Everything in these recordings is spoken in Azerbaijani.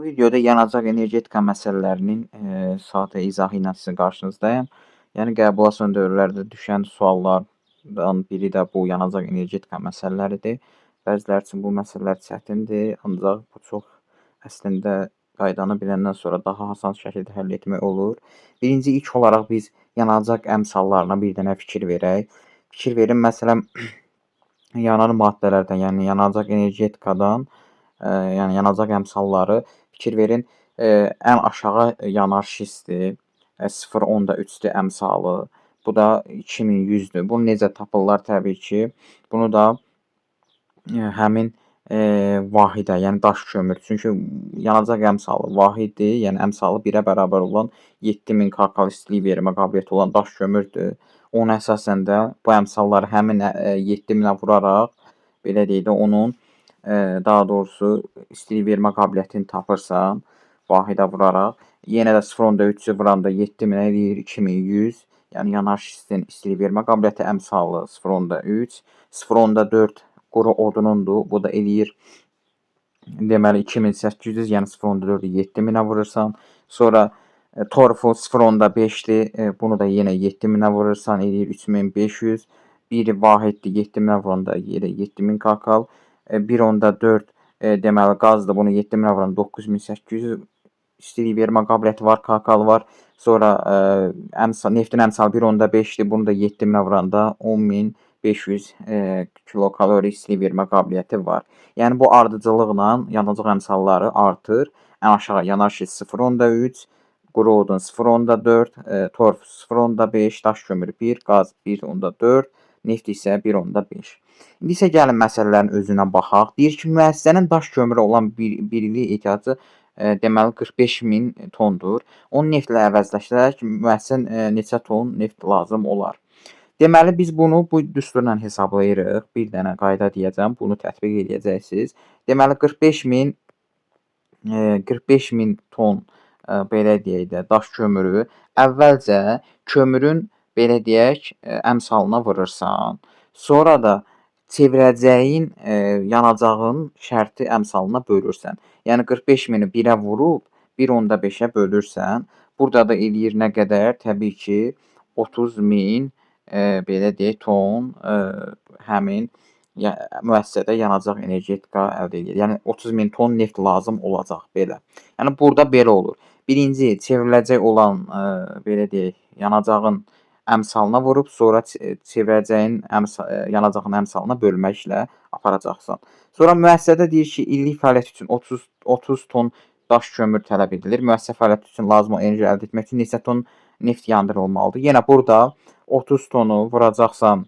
Bu videoda yanacaq energetika məsələlərinin sadə izahı ilə sizin qarşınızdayım. Yəni qəbula son dövrlərdə düşən suallardan biri də bu yanacaq energetika məsələləridir. Bəziləri üçün bu məsələlər çətindir, ancaq bu çox əslində qaydanı biləndən sonra daha asan şəkildə həll etmək olur. Birinci ilk olaraq biz yanacaq əmsallarına bir dənə fikir verək. Fikir verin, məsələn, yanan maddələrdən, yəni yanacaq energetikadan, yəni yanacaq əmsalları fikir verin, ən aşağı yanar şistdir, 0.3-dür əmsalı. Bu da 2100-dür. Bunu necə tapırlar? Təbii ki, bunu da həmin vahidə, yəni daş kömür. Çünki yanacaq əmsalı vahiddir, yəni əmsalı 1-ə bərabər olan 7000 kcal istilik vermə qabiliyyəti olan daş kömürdür. Onun əsasən də bu əmsalları həmin 7000-ə vuraraq, belə deyək də, onun daha doğrusu istilik vermə qabiliyyətini tapırsan, vahidə vuraraq. Yenə də 0.3-ü vuranda 7000-ə eləyir 2100. Yəni yanar şistin istilik vermə qabiliyyəti əmsalı 0.3, 0.4 quru odunundur. Bu da eləyir deməli 2800, yəni 0.4-ü 7000-ə vurursan. Sonra torfu 0.5-dir. Bunu da yenə 7000-ə vurursan, eləyir 3500. Biri vahiddir, 7000-ə vuranda yerə 7000 kcal. 1.4 deməli qazdır. Bunu 7000-ə vuranda 9800 istilik vermə qabiliyyəti var, kcal var. Sonra neftin əmsalı 1.5-dir. Bunu da 7000-ə vuranda 10500 kilokalori istilik vermə qabiliyyəti var. Yəni bu ardıcıllıqla yanacaq əmsalları artır. Ən aşağı yanar şist 0.3, quru odun 0.4, torf 0.5, daş kömürü 1, qaz 1.4, neft isə 1.5. İndi isə gəlin məsələlərin özünə baxaq. Deyir ki, müəssisənin daş kömürə olan birlik ehtiyacı deməli 45000 tondur. Onu neftlə əvəzləşdirərək müəssisəyə neçə ton neft lazım olar? Deməli, biz bunu bu düsturla hesablayırıq. Bir dənə qayda deyəcəm, bunu tətbiq edəcəksiniz. Deməli, 45000 ton, belə deyək də, daş kömürü əvvəlcə kömürün, belə deyək, əmsalına vurursan. Sonra da çevirəcəyin yanacağın şərti əmsalına bölürsən. Yəni 45000-i 1-ə vurub 1.5-ə bölürsən. Burada da eləyir nə qədər? Təbii ki, 30000 belə deyək ton həmin müəssisədə yanacaq energetika əldə edir. Yəni 30000 ton neft lazım olacaq belə. Yəni burada belə olur. Birinci çevriləcək olan belə deyək yanacağın əmsalına vurub, sonra çevirəcəyin yanacağın əmsalına bölməklə aparacaqsan. Sonra müəssisədə deyir ki, illik fəaliyyət üçün 30 ton daş kömür tələb edilir. Müəssisə fəaliyyəti üçün lazım olan enerji əldə etmək üçün neçə ton neft yandırılmalıdır? Yenə burada 30 tonu vuracaqsan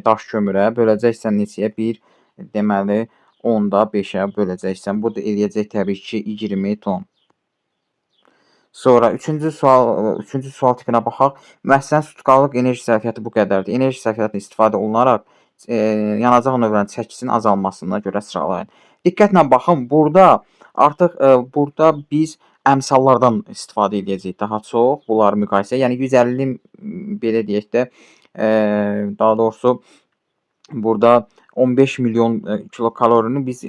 daş kömürə, böləcəksən neçəyə? 1, deməli 10.5-ə böləcəksən. Bu da eləyəcək təbii ki 20 ton. Sonra üçüncü sual tipinə baxaq. Müəssisənin sutkalıq enerji sərfiyyatı bu qədərdir. Enerji sərfiyyatından istifadə olunaraq yanacaq növlərinin çəkisinin azalmasına görə sıralayın. Diqqətlə baxın, burada artıq burada biz əmsallardan istifadə edəcəyik daha çox, bunları müqayisə. Yəni 150 belə deyək də, daha doğrusu burada 15 milyon kilokalorinin biz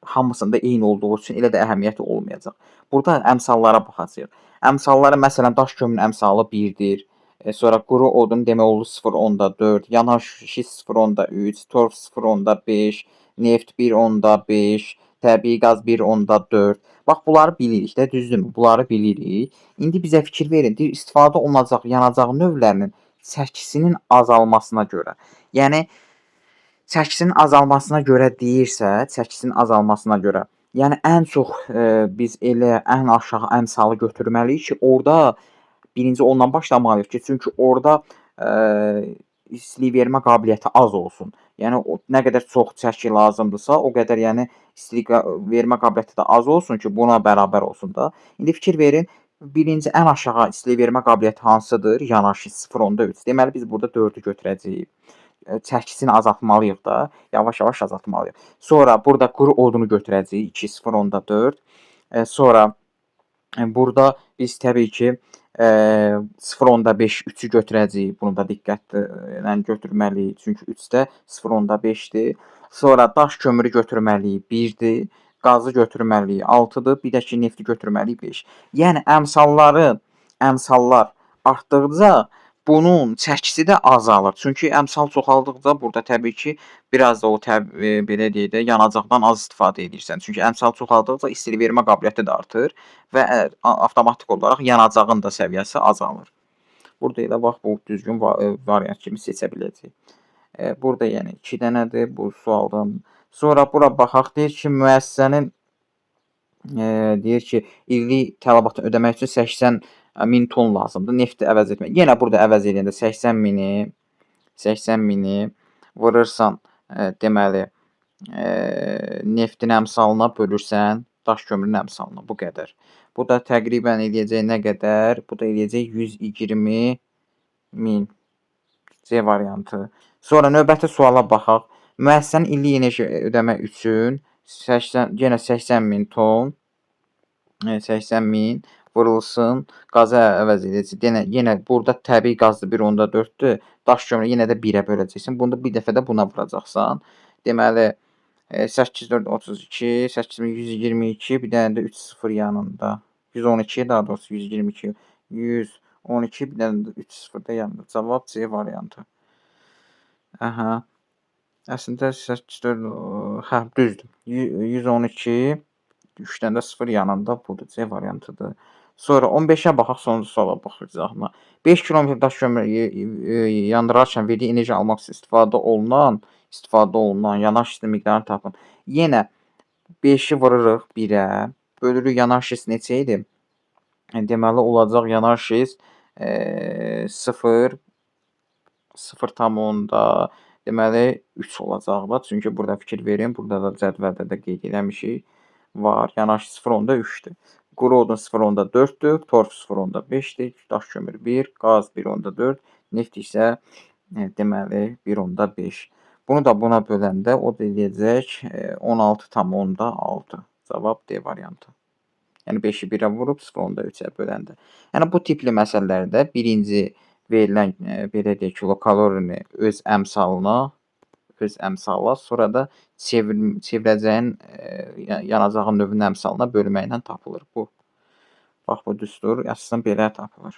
hamısında eyni olduğu üçün elə də əhəmiyyəti olmayacaq. Burada əmsallara baxacağıq. Əmsallara məsələn daş kömürün əmsalı 1-dir. Sonra quru odun demək olur 0.4, yanar şist 0.3, torf 0.5, neft 1.5, təbii qaz 1.4. Bax, bunları bilirik də, düzdürmü? Bunları bilirik. İndi bizə fikir verin, istifadə olunacaq yanacaq növlərinin çəkisinin azalmasına görə. Yəni çəkisinin azalmasına görə deyirsə, çəkisinin azalmasına görə. Yəni ən çox biz elə ən aşağı əmsalı götürməliyik ki, orada birinci ondan başlamalıyıq ki, çünki orada istilik vermə qabiliyyəti az olsun. Yəni nə qədər çox çəki lazımdırsa, o qədər yəni istilik vermə qabiliyyəti də az olsun ki, buna bərabər olsun da. İndi fikir verin, birinci ən aşağı istilik vermə qabiliyyəti hansıdır? Yanar şist 0.3. Deməli biz burada 4-ü götürəcəyik. Çəkisini azaltmalıyıq da, yavaş-yavaş azaltmalıyıq. Sonra burada quru odunu götürəcəyik, 2, 0.4. Sonra burada biz təbii ki 0.5, 3-ü götürəcəyik. Bunu da diqqətlə götürməliyik, çünki 3-də 0.5-dir. Sonra daş kömürü götürməliyik, 1-dir. qazı götürməliyik 6-dır, bir də ki, nefti götürməliyik 5. Yəni əmsallar artdıqca bunun çəkisi də azalır. Çünki əmsal çoxaldıqca burada təbii ki, biraz da o belə deyək də, yanacaqdan az istifadə edirsən. Çünki əmsal çoxaldıqca istilik vermə qabiliyyəti də artır və avtomatik olaraq yanacağın da səviyyəsi azalır. Burada elə bax, bu düzgün variant kimi seçə biləcəyik. Burada yəni 2 dənədir bu sualdan. Sonra bura baxaq, deyir ki, müəssisənin deyir ki, illik tələbatı ödəmək üçün 80.000 ton lazımdır. Nefti əvəz etmək. Yenə burada əvəz edəndə 80.000-i vurursan, deməli, neftin əmsalına bölürsən daş kömürün əmsalına. Bu qədər. Bu da təqribən eləyəcək nə qədər? Bu da eləyəcək 120.000. C variantı. Sonra növbəti suala baxaq. Müəssisənin illik enerji ödəmək üçün yenə 80.000 ton 80.000 vurulsun, qaza əvəz edici. Yenə burada təbii qazdır 1/4-dür. Daş kömürü yenə də 1-ə böləcəksən. Bunda bir dəfə də buna vuracaqsan. Deməli 8 4 32, 8122, bir dənə də 3 0 yanında. 112 daha doğrusu 122, 112, bir dənə də 3 0 da yanında. Cavab C variantı. Aha. Əslində 8 4 hə, düzdür. 112, 3 dənə də 0 yanında budur. C variantıdır. Sonra 15-ə baxaq, sonuncu suala baxacağıq. 5 kilometr daş kömürü yandırarkən verdiyi enerji almaq üçün istifadə olunan yanarlı hissinin miqdarını tapın. Yenə 5-i vururuq 1-ə, bölürük yanarlı hiss neçə idi? Deməli olacaq yanarlı hiss 0 0,10 deməli 3 olacaq da. Çünki burada fikir verin, burada da cədvəldə də qeyd eləmişik. Var. Yanarlı hiss 0,3-dür. Quru odun 0,4-dür, torf 0,5-dir, daş kömür 1, qaz 1,4, neft isə deməli 1,5. Bunu da buna böləndə o da eləyəcək 16,6. Cavab D variantı. Yəni 5-i 1-ə vurub 0,3-ə böləndə. Yəni bu tipli məsələlərdə birinci verilən belə deyək kilokalorini öz əmsalına, sonra da çevirəcəyin yanacağın növünün əmsalına bölməklə tapılır bu. Bax, bu düstur əsasən belə tapılır.